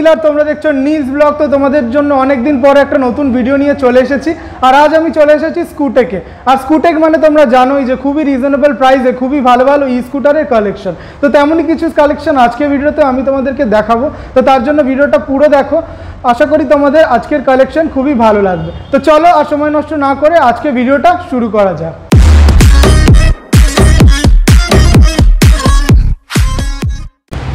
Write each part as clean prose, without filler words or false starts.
নীল আর তোমরা দেখছো Niels blog. তো তোমাদের জন্য অনেকদিন পরে একটা নতুন ভিডিও নিয়ে চলে এসেছি। আর আজ আমি চলে এসেছি স্কুটেকে। আর স্কুটেক মানে তোমরা জানোই যে খুবই রিজনেবল প্রাইসে খুবই ভালো ভালো ই স্কুটারের কালেকশন। তো তেমনই কিছু কালেকশন আজকে ভিডিওতে আমি তোমাদেরকে দেখাবো। তো তার জন্য ভিডিওটা পুরো দেখো, আশা করি তোমাদের আজকের কালেকশন খুবই ভালো লাগবে। তো চলো আর সময় নষ্ট না করে আজকে ভিডিওটা শুরু করা যাক।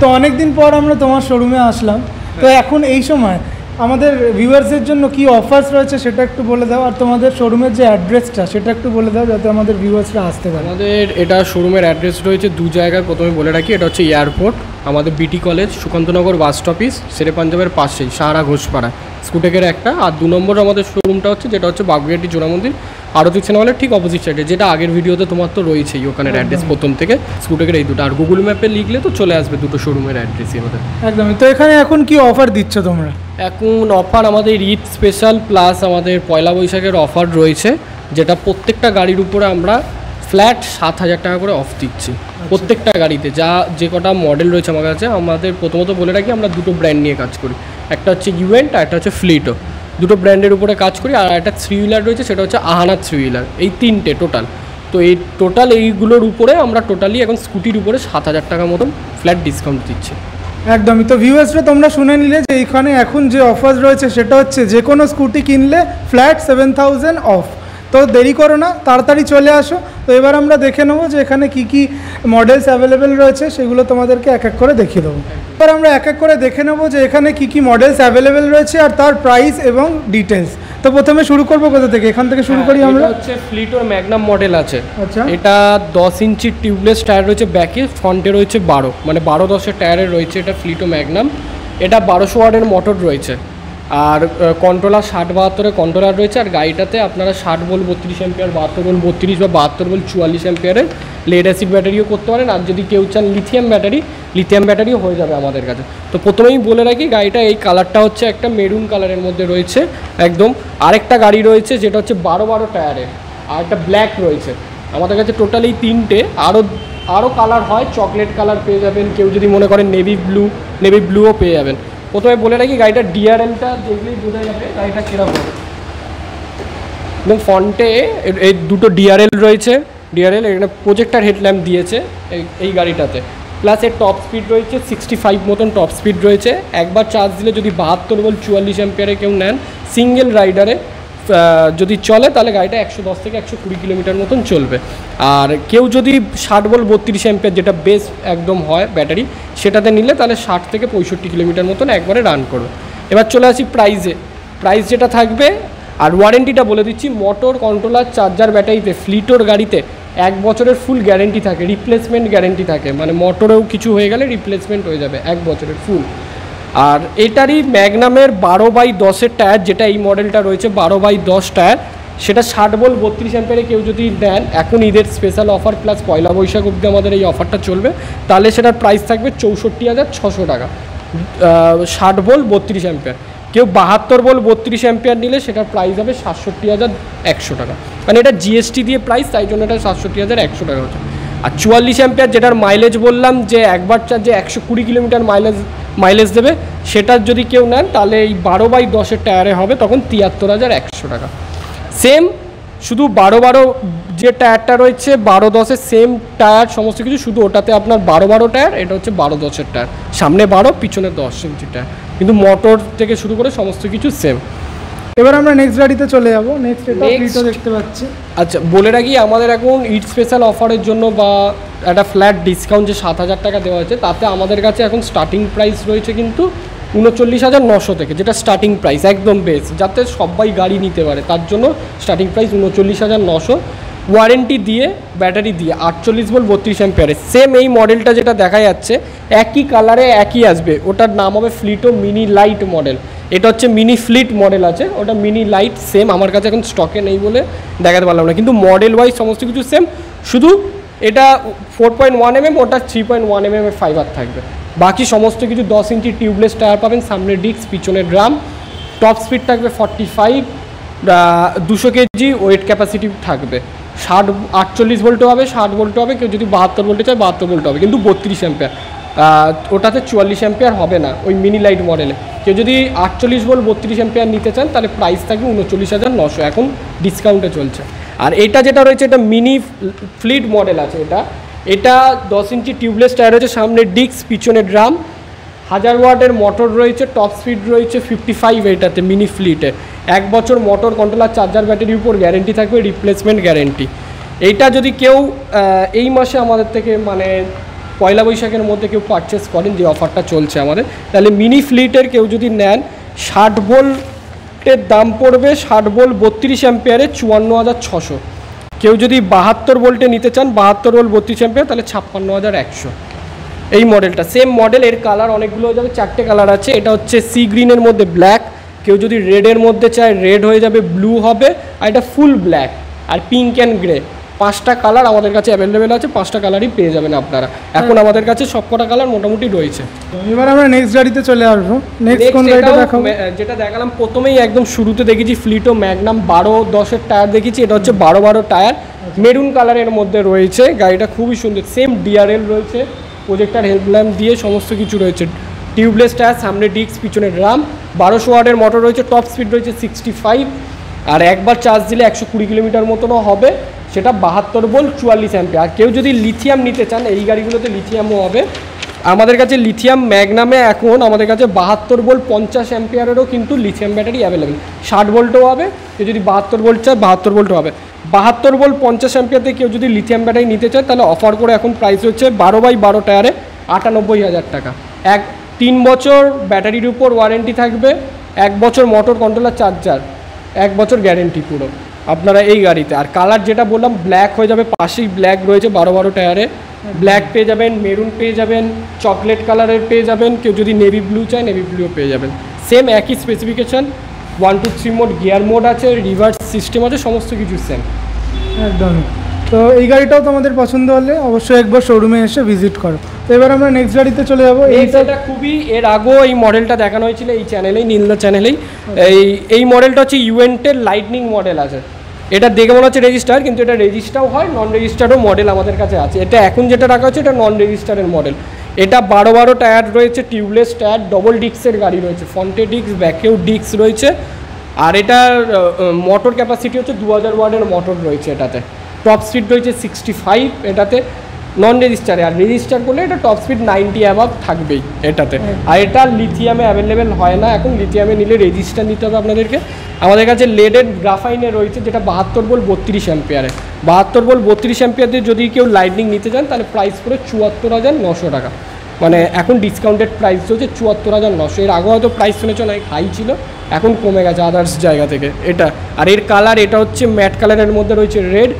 তো অনেকদিন পর আমরা তোমার শোরুমে আসলাম। তো এখন এই সময় আমাদের ভিউয়ার্সের জন্য কি অফার্স রয়েছে সেটা একটু বলে দাও, আর তোমাদের শোরুমের যে অ্যাড্রেসটা সেটা একটু বলে দাও যাতে আমাদের ভিউয়ার্সরা আসতে পারে। আমাদের এটা শোরুমের অ্যাড্রেস রয়েছে দু জায়গায়। প্রথমে বলে রাখি, এটা হচ্ছে এয়ারপোর্ট, আমাদের বিটি কলেজ, সুকান্তনগর বাস স্টপিস, শেরে পাঞ্জাবের পাশেই সাহারা ঘোষপাড়া স্কুটেকের একটা। আর 2 নম্বর আমাদের শোরুমটা হচ্ছে যেটা হচ্ছে বাগুইহাটি জোড়া মন্দির আরতি সিনেমালের ঠিক অপোজিট সাইডে, যেটা আগের ভিডিওতে তোমার তো রয়েছেই ওখানের অ্যাড্রেস প্রথম থেকে স্কুটেকের এই দুটো। আর গুগল ম্যাপে লিখলে তো চলে আসবে দুটো শোরুমের অ্যাড্রেসই আমাদের। একদমই। তো এখানে এখন কি অফার দিচ্ছ তোমরা? এখন অফার আমাদের ঈদ স্পেশাল প্লাস আমাদের পয়লা বৈশাখের অফার রয়েছে, যেটা প্রত্যেকটা গাড়ির উপরে আমরা ফ্ল্যাট 7,000 টাকা করে অফ দিচ্ছি প্রত্যেকটা গাড়িতে। যে কটা মডেল রয়েছে আমার কাছে, আমাদের প্রথমত বলে রাখি আমরা দুটো ব্র্যান্ড নিয়ে কাজ করি, একটা হচ্ছে ইভেন্ট আর একটা হচ্ছে ফ্লিটো। দুটো ব্র্যান্ডের উপরে কাজ করি। আর একটা 3 হুইলার রয়েছে, সেটা হচ্ছে আহানা 3 হুইলার। এই তিনটে টোটাল। তো এই টোটাল এইগুলোর উপরে আমরা টোটালি এখন স্কুটির উপরে 7,000 টাকা মতন ফ্ল্যাট ডিসকাউন্ট দিচ্ছি। একদমই। তো ভিউয়ার্সরা তোমরা শুনে নিলে যে এইখানে এখন যে অফার রয়েছে সেটা হচ্ছে যে কোনো স্কুটি কিনলে ফ্ল্যাট 7,000 অফ। তো দেরি করো না, তাড়াতাড়ি চলে আসো। তো এবার আমরা দেখে নেবো যে এখানে কি কি মডেলস অ্যাভেলেবেল রয়েছে, সেগুলো তোমাদেরকে এক এক করে দেখিয়ে দেবো। এবার আমরা এক এক করে দেখে নেবো যে এখানে কি কি মডেলস অ্যাভেলেবেল রয়েছে আর তার প্রাইস এবং ডিটেলস। তো প্রথমে শুরু করবো কোথা থেকে? এখান থেকে শুরু করি আমরা। হচ্ছে ফ্লিটোর ম্যাগনাম মডেল আছে। আচ্ছা। এটা 10 ইঞ্চি টিউবলেস টায়ার রয়েছে ব্যাকে, ফ্রন্টে রয়েছে 12 মানে 12-10 টায়ারের রয়েছে এটা ফ্লিটো ম্যাগনাম। এটা 1200 ওয়াটের মোটর রয়েছে। আর কন্ট্রোলার 60-72 কন্ট্রোলার রয়েছে। আর গাড়িটাতে আপনারা 60 ভোল্ট 32 অ্যাম্পিয়ার, 72 ভোল্ট 32 বা 72 ভোল্ট 44 অ্যাম্পিয়ারের লেড অ্যাসিড ব্যাটারিও করতে পারেন। আর যদি কেউ চান লিথিয়াম ব্যাটারিও হয়ে যাবে আমাদের কাছে। তো প্রথমেই বলে রাখি, গাড়িটা এই কালারটা হচ্ছে একটা মেরুন কালারের মধ্যে রয়েছে একদম। আরেকটা গাড়ি রয়েছে যেটা হচ্ছে 12 টায়ারের, আর একটা ব্ল্যাক রয়েছে আমাদের কাছে। টোটাল এই তিনটে। আরও কালার হয়, চকলেট কালার পেয়ে যাবেন, কেউ যদি মনে করেন নেভি ব্লুও পেয়ে যাবেন। প্রথমে বলে রাখি, গাড়িটার ডিআরএলটা দেখলেই বোঝা যাবে গাড়িটা কীরকম। এবং ফ্রন্টে এই দুটো ডিআরএল রয়েছে। ডিআরএল এখানে প্রজেক্টার হেডল্যাম্প দিয়েছে এই গাড়িটাতে। প্লাস এর টপ স্পিড রয়েছে 65 মতন টপ স্পিড রয়েছে। একবার চার্জ দিলে যদি 72 ভোল্ট 44 অ্যাম্পিয়ারে কেউ নেন সিঙ্গেল রাইডারে যদি চলে, তাহলে গাড়িটা 110 থেকে 120 কিলোমিটার মতন চলবে। আর কেউ যদি 60 ভোল্ট 32 অ্যাম্পিয়ার যেটা বেস একদম হয় ব্যাটারি, সেটাতে নিলে তাহলে 60 থেকে 65 কিলোমিটার মতন একবারে রান করবে। এবার চলে আসি প্রাইস যেটা থাকবে। আর ওয়ারেন্টিটা বলে দিচ্ছি, মোটর, কন্ট্রোলার, চার্জার, ব্যাটারিতে ফ্লিটোর গাড়িতে 1 বছরের ফুল গ্যারেন্টি থাকে, রিপ্লেসমেন্ট গ্যারেন্টি থাকে। মানে মোটরেও কিছু হয়ে গেলে রিপ্লেসমেন্ট হয়ে যাবে 1 বছরের ফুল। আর এটারই ম্যাগনামের 12/10 টায়ার, যেটা এই মডেলটা রয়েছে 12/10 টায়ার, সেটা 60 ভোল্ট 32 অ্যাম্পিয়ারে কেউ যদি দেন, এখন ঈদের স্পেশাল অফার প্লাস পয়লা বৈশাখ অবধি আমাদের এই অফারটা চলবে, তাহলে সেটার প্রাইস থাকবে 64,600 টাকা। 60 ভোল্ট 32 অ্যাম্পিয়ার। কেউ 72 ভোল্ট 32 অ্যাম্পিয়ার নিলে সেটার প্রাইস হবে 67,100 টাকা। মানে এটা জিএসটি দিয়ে প্রাইস, তাই জন্য এটা 67,100 টাকা হচ্ছে। আর 44 অ্যাম্পিয়ার যেটার মাইলেজ বললাম যে একবার চার্জে 120 কিলোমিটার মাইলেজ দেবে, সেটার যদি কেউ নেন তাহলে এই 12/10 টায়ারে হবে তখন 73,100 টাকা। সেম, শুধু 12 যে টায়ারটা রয়েছে 12-10 সেম টায়ার সমস্ত কিছু, শুধু ওটাতে আপনার 12 টায়ার, এটা হচ্ছে 12-10 টায়ার, সামনে 12 পিছনে 10 ইঞ্চি টায়ার, কিন্তু মোটর থেকে শুরু করে সমস্ত কিছু সেম। এবার আমরা নেক্সট গাড়িতে চলে যাবো। নেক্সট দেখতে পাচ্ছি। আচ্ছা, বলে রাখি আমাদের এখন ঈদ স্পেশাল অফারের জন্য বা একটা ফ্ল্যাট ডিসকাউন্ট যে 7,000 টাকা দেওয়া হয়েছে, তাতে আমাদের কাছে এখন স্টার্টিং প্রাইস রয়েছে কিন্তু 39,900 থেকে, যেটা স্টার্টিং প্রাইস একদম বেস, যাতে সবাই গাড়ি নিতে পারে তার জন্য স্টার্টিং প্রাইস 39,900। ওয়ারেন্টি দিয়ে, ব্যাটারি দিয়ে 48 ভোল্ট 32 অ্যাম্পিয়ারের। সেম এই মডেলটা যেটা দেখা যাচ্ছে একই কালারে একই আসবে, ওটার নাম হবে ফ্লিটো মিনি লাইট মডেল। এটা হচ্ছে মিনি ফ্লিট মডেল আছে, ওটা মিনি লাইট সেম। আমার কাছে এখন স্টকে নেই বলে দেখাতে পারলাম না, কিন্তু মডেল ওয়াইজ সমস্ত কিছু সেম, শুধু এটা 4.1 mm, ওটা 3.1 mm ফাইবার থাকবে। বাকি সমস্ত কিছু 10 ইঞ্চি টিউবলেস টায়ার পাবেন, সামনে ডিস্ক, পিছনে ড্রাম। টপ স্পিড থাকবে 45, 200 কেজি ওয়েট ক্যাপাসিটি থাকবে। 48 ভোল্টও হবে, 60 ভোল্টও হবে, কেউ যদি 72 ভোল্টে চায় 72 ভোল্ট হবে, কিন্তু 32 অ্যাম্পিয়ার। ওটাতে 44 অ্যাম্পিয়ার হবে না ওই মিনি লাইট মডেলে। কেউ যদি 48 ভোল্ট 32 অ্যাম্পিয়ার নিতে চান তাহলে প্রাইস থাকবে 39,900, এখন ডিসকাউন্টে চলছে। আর এটা যেটা রয়েছে এটা মিনি ফ্লিট মডেল আছে। এটা 10 ইঞ্চি টিউবলেস টায়ার রয়েছে, সামনে ডিস্ক পিছনে ড্রাম, 1000 ওয়াটের মোটর রয়েছে, টপ স্পিড রয়েছে 55 এটাতে মিনি ফ্লিটে। 1 বছর মোটর কন্ট্রোলার চার্জার ব্যাটারির উপর গ্যারেন্টি থাকবে, রিপ্লেসমেন্ট গ্যারেন্টি। এইটা যদি কেউ এই মাসে আমাদের থেকে মানে পয়লা বৈশাখের মধ্যে কেউ পারচেস করেন, যে অফারটা চলছে আমাদের, তাহলে মিনি ফ্লিটের কেউ যদি নেন 60 ভোল্টের দাম পড়বে, 60 ভোল্ট 32 অ্যাম্পিয়ারে 54,600। কেউ যদি 72 ভোল্টে নিতে চান, 72 ভোল্ট 32 অ্যাম্পিয়ার, তাহলে 56,100। এই মডেলটা সেম মডেল, এর কালার অনেকগুলো হয়ে যাবে, 4টে কালার আছে। এটা হচ্ছে সি গ্রিনের মধ্যে ব্ল্যাক, কেউ যদি রেডের মধ্যে চায় রেড হয়ে যাবে, ব্লু হবে, আর এটা ফুল ব্ল্যাক, আর পিঙ্ক অ্যান্ড গ্রে। 5টা কালার আমাদের কাছে অ্যাভেলেবেল আছে, 5টা কালারই পেয়ে যাবেন আপনারা। এখন আমাদের কাছে সবকটা কালার মোটামুটি রয়েছে। এবার আমরা নেক্সট গাড়িতে চলে আসবো। নেক্সট কোন গাড়িটা দেখাবো? যেটা দেখালাম প্রথমেই একদম শুরুতে দেখেছি ফ্লিটো ম্যাগনাম 12-10 টায়ার দেখেছি। এটা হচ্ছে 12 টায়ার, মেরুন কালারের মধ্যে রয়েছে। গাড়িটা খুবই সুন্দর, সেম ডিআরএল রয়েছে, প্রজেক্টার হেডল্যাম্প দিয়ে সমস্ত কিছু রয়েছে। টিউবলেস টায়ার, সামনে ডিস্ক পিছনে ড্রাম, 1200 ওয়াটের মোটর রয়েছে, টপ স্পিড রয়েছে 65, আর একবার চার্জ দিলে 120 কিলোমিটার মতনও হবে। সেটা 72 ভোল্ট 44 অ্যাম্পিয়ার। আর কেউ যদি লিথিয়াম নিতে চান, এই গাড়িগুলোতে লিথিয়ামও হবে। আমাদের কাছে লিথিয়াম ম্যাগনামে এখন আমাদের কাছে 72 ভোল্ট 50 অ্যাম্পিয়ারেরও কিন্তু লিথিয়াম ব্যাটারি অ্যাভেলেবেল। 60 ভোল্টও হবে, কেউ যদি 72 ভোল্ট চায় 72 ভোল্টও হবে। 72 ভোল্ট 50 অ্যাম্পিয়ারতে কেউ যদি লিথিয়াম ব্যাটারি নিতে চায় তাহলে অফার করে এখন প্রাইস হচ্ছে 12/12 টায়ারে 98,000 টাকা। 3 বছর ব্যাটারির উপর ওয়ারেন্টি থাকবে, 1 বছর মোটর কন্ট্রোলার চার্জার, 1 বছর গ্যারেন্টি পুরো আপনারা এই গাড়িতে। আর কালার যেটা বললাম ব্ল্যাক হয়ে যাবে, পাশেই ব্ল্যাক রয়েছে 12 টায়ারে। ব্ল্যাক পেয়ে যাবেন, মেরুন পেয়ে যাবেন, চকলেট কালারের পেয়ে যাবেন, কেউ যদি নেভি ব্লু চায় নেভি ব্লুও পেয়ে যাবেন। সেম একই স্পেসিফিকেশান, 1 2 3 মোড, গিয়ার মোড আছে, রিভার্স সিস্টেম আছে, সমস্ত কিছু সেম একদমই। তো এই গাড়িটাও তোমাদের পছন্দ হলে অবশ্যই একবার শোরুমে এসে ভিজিট করো। তো এবার আমরা নেক্সট গাড়িতে চলে যাবো। এইটা খুবই, এর আগেও এই মডেলটা দেখানো হয়েছিল এই চ্যানেলেই, নীলদা চ্যানেলেই। এই মডেলটা হচ্ছে ইউএন্টের লাইটনিং মডেল আছে। এটা দেখে মনে হচ্ছে রেজিস্টার, কিন্তু এটা রেজিস্টারও হয়, নন রেজিস্টারও মডেল আমাদের কাছে আছে। এটা এখন যেটা রাখা হচ্ছে এটা নন রেজিস্টারের মডেল। এটা 12 টায়ার রয়েছে, টিউবলেস টায়ার, ডবল ডিস্কের গাড়ি রয়েছে, ফ্রন্টে ডিস্ক ব্যাকেও ডিস্ক রয়েছে। আর এটার মোটর ক্যাপাসিটি হচ্ছে 2000 ওয়াটের মোটর রয়েছে এটাতে। টপ স্পিড রয়েছে 65 এটাতে, নন রেজিস্টারে। আর রেজিস্টার করলে এটা টপ স্পিড 90 অ্যাবাভ থাকবেই এটাতে। আর এটা লিথিয়ামে অ্যাভেলেবেল হয় না এখন, লিথিয়ামে নিলে রেজিস্টার নিতে হবে আপনাদেরকে। আমাদের কাছে লেডেড গ্রাফাইনে রয়েছে, যেটা 72 ভোল্ট 32 অ্যাম্পিয়ারে। 72 ভোল্ট 32 অ্যাম্পিয়ার দিয়ে যদি কেউ লাইটনিং নিতে চান তাহলে প্রাইস পড়ে 74,900 টাকা। মানে এখন ডিসকাউন্টেড প্রাইস হচ্ছে 74,900। এর আগে হয়তো প্রাইস শুনেছ অনেক হাই ছিল, এখন কমে গেছে আদার্স জায়গা থেকে এটা। আর এর কালার এটা হচ্ছে ম্যাট কালারের মধ্যে রয়েছে রেড,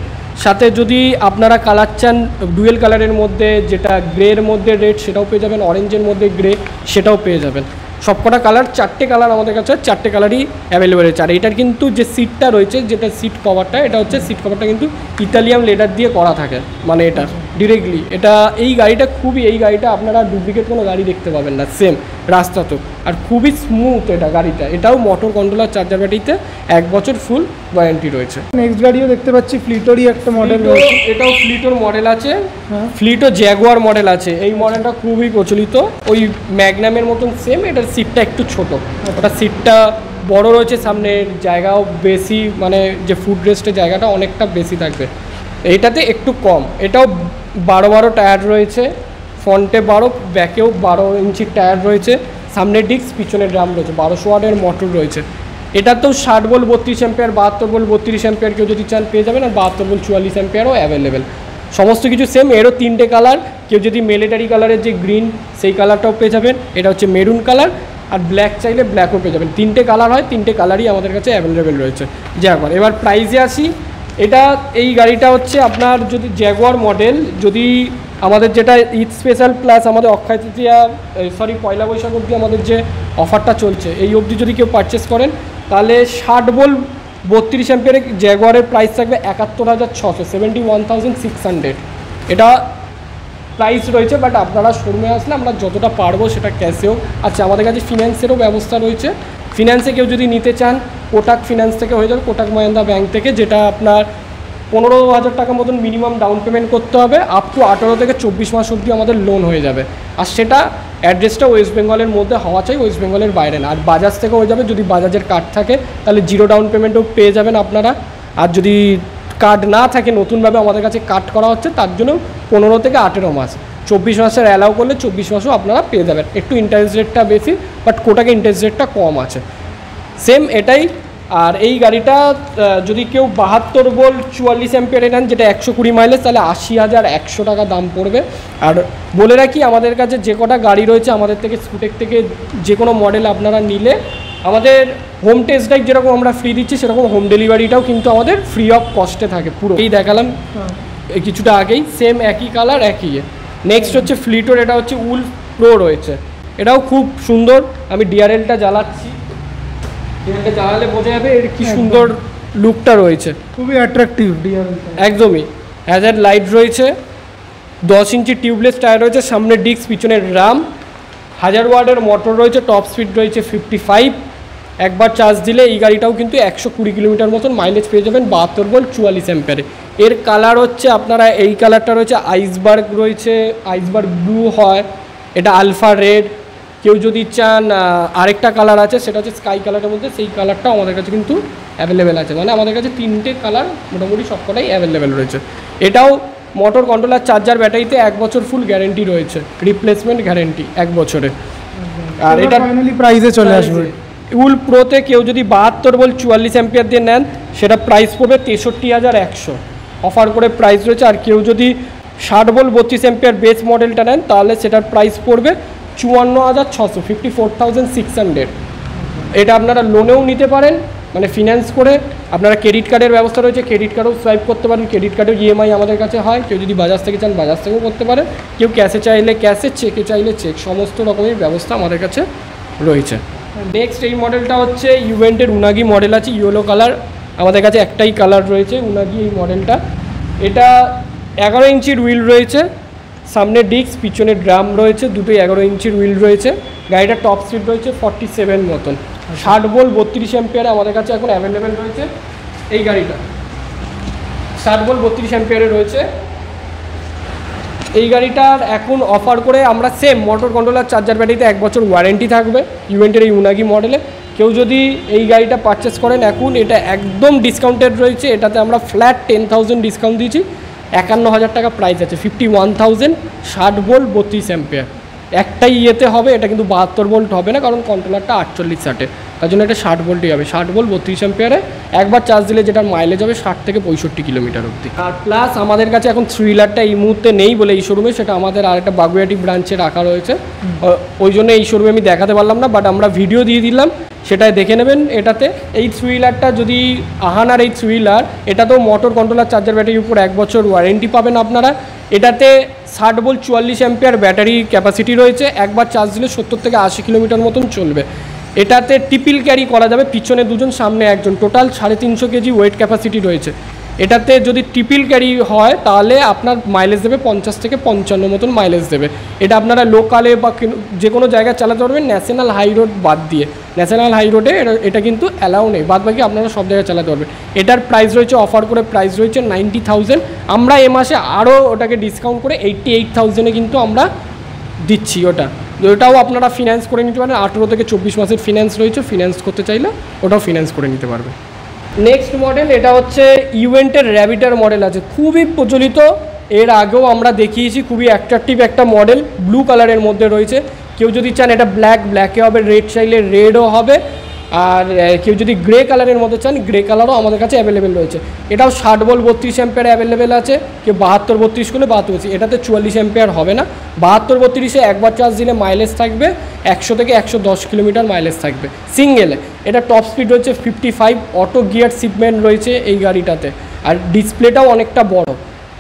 সাথে যদি আপনারা কালার চান ডুয়েল কালারের মধ্যে, যেটা গ্রের মধ্যে রেড সেটাও পেয়ে যাবেন, অরেঞ্জের মধ্যে গ্রে সেটাও পেয়ে যাবেন। সবকটা কালার, 4টে কালার আমাদের কাছে, 4টে কালারই অ্যাভেলেবেল আছে। আর এটার কিন্তু যে সিটটা রয়েছে, যেটা সিট কভারটা, এটা হচ্ছে সিট কভারটা কিন্তু ইতালিয়ান লেদার দিয়ে করা থাকে, মানে এটা ডিরেক্টলি। এটা এই গাড়িটা খুবই, এই গাড়িটা আপনারা ডুপ্লিকেট কোনো গাড়ি দেখতে পাবেন না, সেম রাস্তা তো। আর খুবই স্মুথ এটা গাড়িটা। এটাও মোটর কন্ট্রোলার চার্জার ব্যাটারিতে 1 বছর ফুল ওয়ারেন্টি রয়েছে। নেক্সট গাড়িও দেখতে পাচ্ছি ফ্লিটোরই একটা মডেল রয়েছে, এটাও ফ্লিটোর মডেল আছে, ফ্লিটো জ্যাগুয়ার মডেল আছে। এই মডেলটা খুবই প্রচলিত, ওই ম্যাগনামের মতন সেম। এটার সিটটা একটু ছোট, ওটা সিটটা বড় রয়েছে, সামনের জায়গাও বেশি, মানে যে ফুড রেস্টের জায়গাটা অনেকটা বেশি থাকবে, এইটাতে একটু কম। এটাও 12 টায়ার রয়েছে, ফ্রন্টে 12, ব্যাকেও 12 ইঞ্চির টায়ার রয়েছে, সামনে ডিস্ক পিছনে ড্রাম রয়েছে, 1200 ওয়াটের মোটর রয়েছে। এটাতেও 60 ভোল্ট 32 অ্যাম্পিয়ার, 72 ভোল্ট 32 অ্যাম্পিয়ার কেউ যদি চান পেয়ে যাবেন। আর 72 ভোল্ট 44 অ্যাম্পিয়ারও অ্যাভেলেবেল, সমস্ত কিছু সেম। এরও 3টে কালার, কেউ যদি মিলিটারি কালারের যে গ্রিন সেই কালারটাও পেয়ে যাবেন। এটা হচ্ছে মেরুন কালার, আর ব্ল্যাক চাইলে ব্ল্যাকও পেয়ে যাবেন। 3টে কালার হয়, 3টে কালারই আমাদের কাছে অ্যাভেলেবেল রয়েছে। জ্যাগুয়ার, এবার প্রাইসে আসি। এটা এই গাড়িটা হচ্ছে আপনার যদি জ্যাগুয়ার মডেল, যদি আমাদের যেটা ঈদ স্পেশাল প্লাস আমাদের অক্ষয় তৃতীয়া, পয়লা বৈশাখ অবধি আমাদের যে অফারটা চলছে, এই অবধি যদি কেউ পারচেস করেন তাহলে 60 ভোল্ট 32 অ্যাম্পিয়ারের জ্যাগুয়ারের প্রাইস থাকবে 71,600, 71,600 এটা প্রাইস রয়েছে। বাট আপনারা শোরুমে আসলে আমরা যতটা পারবো সেটা ক্যাশেও আচ্ছা, আমাদের কাছে ফিন্যান্সেরও ব্যবস্থা রয়েছে। ফিন্যান্সে কেউ যদি নিতে চান কোটাক ফিন্যান্স থেকে হয়ে যাবে, কোটাক মহিন্দ্রা ব্যাংক থেকে, যেটা আপনার 15,000 টাকা মতন মিনিমাম ডাউন পেমেন্ট করতে হবে, আপ টু 18 থেকে 24 মাস অবধি আমাদের লোন হয়ে যাবে। আর সেটা অ্যাড্রেসটা ওয়েস্ট বেঙ্গলের মধ্যে হওয়া চাই, ওয়েস্ট বেঙ্গলের বাইরে না। আর বাজাজ থেকে হয়ে যাবে, যদি বাজাজের কার্ড থাকে তাহলে 0 ডাউন পেমেন্টও পেয়ে যাবেন আপনারা। আর যদি কার্ড না থাকে, নতুনভাবে আমাদের কাছে কার্ড করা হচ্ছে, তার জন্য 15 থেকে 18 মাস, 24 মাসের অ্যালাউ করলে 24 মাসও আপনারা পেয়ে যাবেন। একটু ইন্টারেস্ট রেটটা বেশি, বাট কোটাকে ইন্টারেস্ট রেটটা কম আছে, সেম এটাই। আর এই গাড়িটা যদি কেউ 72 ভোল্ট 44 অ্যাম্পিয়ারে নেন, যেটা 120 মাইলেজ, তাহলে 80,100 টাকা দাম পড়বে। আর বলে রাখি, আমাদের কাছে যে কটা গাড়ি রয়েছে, আমাদের থেকে স্কুটেক থেকে যে কোনো মডেল আপনারা নিলে আমাদের হোম টেস্ট ড্রাইভ যেরকম আমরা ফ্রি দিচ্ছি, সেরকম হোম ডেলিভারিটাও কিন্তু আমাদের ফ্রি অফ কস্টে থাকে পুরো। এই দেখালাম কিছুটা আগেই, সেম একই কালার একই। নেক্সট হচ্ছে ফ্লিটোর, এটা হচ্ছে উলফ প্রো রয়েছে, এটাও খুব সুন্দর। আমি ডিআরএলটা জ্বালাচ্ছি, ডিআরএলটা জ্বালালে বোঝা যাবে এর কি সুন্দর লুকটা রয়েছে, খুবই অ্যাট্রাকটিভ ডিআরএল। একদমই। হ্যাজার্ড লাইট রয়েছে, 10 ইঞ্চি টিউবলেস টায়ার রয়েছে, সামনে ডিস্ক, পিছনে রাম, 1000 ওয়াটের মোটর রয়েছে, টপ স্পিড রয়েছে 55। একবার চার্জ দিলে এই গাড়িটাও কিন্তু 120 কিলোমিটার মতন মাইলেজ পেয়ে যাবেন 72 ভোল্ট 44 অ্যাম্পিয়ারে। এর কালার হচ্ছে আপনারা, এই কালারটা রয়েছে আইসবার্গ রয়েছে, আইসবার্গ ব্লু হয়, এটা আলফা রেড। কেউ যদি চান আরেকটা কালার আছে, সেটা হচ্ছে স্কাই কালারের মধ্যে, সেই কালারটাও আমাদের কাছে কিন্তু অ্যাভেলেবেল আছে। মানে আমাদের কাছে 3টে কালার মোটামুটি সবকটাই অ্যাভেলেবেল রয়েছে। এটাও মোটর কন্ট্রোলার, চার্জার, ব্যাটারিতে 1 বছর ফুল গ্যারেন্টি রয়েছে, রিপ্লেসমেন্ট গ্যারেন্টি 1 বছরে। আর এটা ফাইনালি প্রাইসে চলে আসবে। উলফ প্রোতে কেউ যদি 72 ভোল্ট 44 অ্যাম্পিয়ার দিয়ে নেন, সেটা প্রাইস পড়বে 63,100, অফার করে প্রাইস রয়েছে। আর কেউ যদি 60 ভোল্ট 32 অ্যাম্পিয়ার বেস মডেলটা নেন, তাহলে সেটার প্রাইস পড়বে 54,600, 54,600। এটা আপনারা লোনেও নিতে পারেন, মানে ফিন্যান্স করে। আপনারা ক্রেডিট কার্ডের ব্যবস্থা রয়েছে, ক্রেডিট কার্ডও সোয়াইপ করতে পারেন, ক্রেডিট কার্ডের ইএমআই আমাদের কাছে হয়। কেউ যদি বাজাজ থেকে চান, বাজাজ থেকেও করতে পারেন। কেউ ক্যাশে চাইলে ক্যাশে, চেকে চাইলে চেক, সমস্ত রকমের ব্যবস্থা আমাদের কাছে রয়েছে। নেক্সট এই মডেলটা হচ্ছে ইভেন্টের উনাগি মডেল আছে, ইয়েলো কালার। আমাদের কাছে একটাই কালার রয়েছে উনাগি এই মডেলটা। এটা 11 ইঞ্চির হুইল রয়েছে, সামনে ডিস্ক, পিছনে ড্রাম রয়েছে, দুটোই 11 ইঞ্চির হুইল রয়েছে। গাড়িটা টপ স্পিড রয়েছে 47 মতন, 60 ভোল্ট 32 অ্যাম্পিয়ারে আমাদের কাছে এখন অ্যাভেলেবেল রয়েছে। এই গাড়িটা 60 ভোল্ট 32 অ্যাম্পিয়ারে রয়েছে। এই গাড়িটার এখন অফার করে আমরা সেম মোটর কন্ট্রোলার, চার্জার, ব্যাটারিতে 1 বছর ওয়ারেন্টি থাকবে ইভেন্টের এই উনাগি মডেলে। কেউ যদি এই গাড়িটা পারচেস করেন এখন, এটা একদম ডিসকাউন্টেড রয়েছে। এটাতে আমরা ফ্ল্যাট 10,000 ডিসকাউন্ট দিয়েছি, 51,000 টাকা প্রাইস আছে, 51,000, 60 ভোল্ট 32 অ্যাম্পিয়ার। একটাই ইয়েতে হবে, এটা কিন্তু 72 ভোল্ট হবে না, কারণ কন্ট্রোলারটা 48-60, তার জন্য এটা 60 ভোল্টই হবে। 60 ভোল্ট 32 অ্যাম্পিয়ারে একবার চার্জ দিলে যেটার মাইলেজ হবে 60 থেকে 65 কিলোমিটার অবধি। আর প্লাস আমাদের কাছে এখন 3 হুইলারটা এই মুহূর্তে নেই বলে এই শোরুমে, সেটা আমাদের আরেকটা বাগুইআটি ব্রাঞ্চে রাখা রয়েছে, ওই জন্য এই শোরুমে আমি দেখাতে পারলাম না, বাট আমরা ভিডিও দিয়ে দিলাম, সেটাই দেখে নেবেন। এটাতে এই 3 হুইলারটা যদি আহানার এই 3 হুইলার, এটাতেও মোটর কন্ট্রোলার, চার্জার, ব্যাটারির উপর 1 বছর ওয়ারেন্টি পাবেন আপনারা। এটাতে 60 ভোল্ট 44 অ্যাম্পিয়ার ব্যাটারি ক্যাপাসিটি রয়েছে, একবার চার্জ দিলে 70 থেকে 80 কিলোমিটার মতন চলবে। এটাতে ট্রিপল ক্যারি করা যাবে, পিছনে 2 জন, সামনে 1 জন, টোটাল 350 কেজি ওয়েট ক্যাপাসিটি রয়েছে। এটাতে যদি ট্রিপল ক্যারি হয়, তাহলে আপনার মাইলেজ দেবে 50 থেকে 55 মতন মাইলেজ দেবে। এটা আপনারা লোকালে বা যে কোনো জায়গায় চালাতে পারবেন, ন্যাশনাল হাই রোড বাদ দিয়ে। ন্যাশনাল হাই রোডে এটা কিন্তু অ্যালাউ নেই, বাদ বাকি আপনারা সব জায়গায় চালাতে পারবেন। এটার প্রাইস রয়েছে, অফার করে প্রাইস রয়েছে 90,000। আমরা এ মাসে আরও ওটাকে ডিসকাউন্ট করে 88,000-এ কিন্তু আমরা দিচ্ছি। ওটাও আপনারা ফিন্যান্স করে নিতে পারেন, 18 থেকে 24 মাসের ফিন্যান্স রয়েছে, ফিন্যান্স করতে চাইলে ওটাও ফিন্যান্স করে নিতে পারবে। নেক্সট মডেল, এটা হচ্ছে ইভেন্টের র্যাবিটার মডেল আছে, খুবই প্রচলিত, এর আগেও আমরা দেখিয়েছি, খুবই অ্যাট্রাকটিভ একটা মডেল, ব্লু কালারের মধ্যে রয়েছে। কেউ যদি চান এটা ব্ল্যাকে হবে, রেড চাইলে রেডও হবে। আর কেউ যদি গ্রে কালারের মধ্যে চান, গ্রে কালারও আমাদের কাছে অ্যাভেলেবেল রয়েছে। এটাও 60 ভোল্ট 32 অ্যাম্পিয়ার অ্যাভেলেবেল আছে। কেউ 72-32 করলে 72, এটাতে 44 অ্যাম্পিয়ার হবে না। 72-32-এ একবার চার্জ দিলে মাইলেজ থাকবে 100 থেকে 110 কিলোমিটার মাইলেজ থাকবে সিঙ্গেলে। এটা টপ স্পিড রয়েছে 55, অটো গিয়ার শিপমেন্ট রয়েছে এই গাড়িটাতে, আর ডিসপ্লেটাও অনেকটা বড়।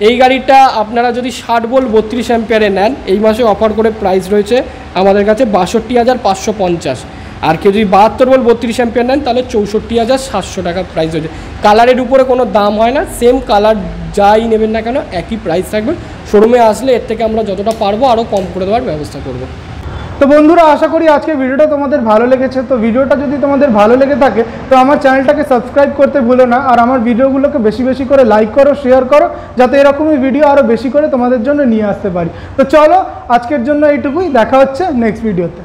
এই গাড়িটা আপনারা যদি 60 ভোল্ট 32 অ্যাম্পিয়ারে নেন, এই মাসে অফার করে প্রাইস রয়েছে আমাদের কাছে 62,550। আর কেউ যদি 72 ভোল্ট 32 অ্যাম্পিয়ার নেন, তাহলে 64,700 টাকা প্রাইস রয়েছে। কালারের উপরে কোনো দাম হয় না, সেম কালার যাই নেবেন না কেন একই প্রাইস থাকবে। শোরুমে আসলে এর থেকে আমরা যতটা পারবো আরও কম করে দেওয়ার ব্যবস্থা করব। তো বন্ধুরা, আশা করি আজকের ভিডিওটা তোমাদের ভালো লেগেছে। তো ভিডিওটা যদি তোমাদের ভালো লেগে থাকে তো আমার চ্যানেলটাকে সাবস্ক্রাইব করতে ভুলো না, আর আমার ভিডিওগুলোকে বেশি বেশি করে লাইক করো, শেয়ার করো, যাতে এরকমই ভিডিও আরও বেশি করে তোমাদের জন্য নিয়ে আসতে পারি। তো চলো, আজকের জন্য এইটুকুই, দেখা হচ্ছে নেক্সট ভিডিওতে।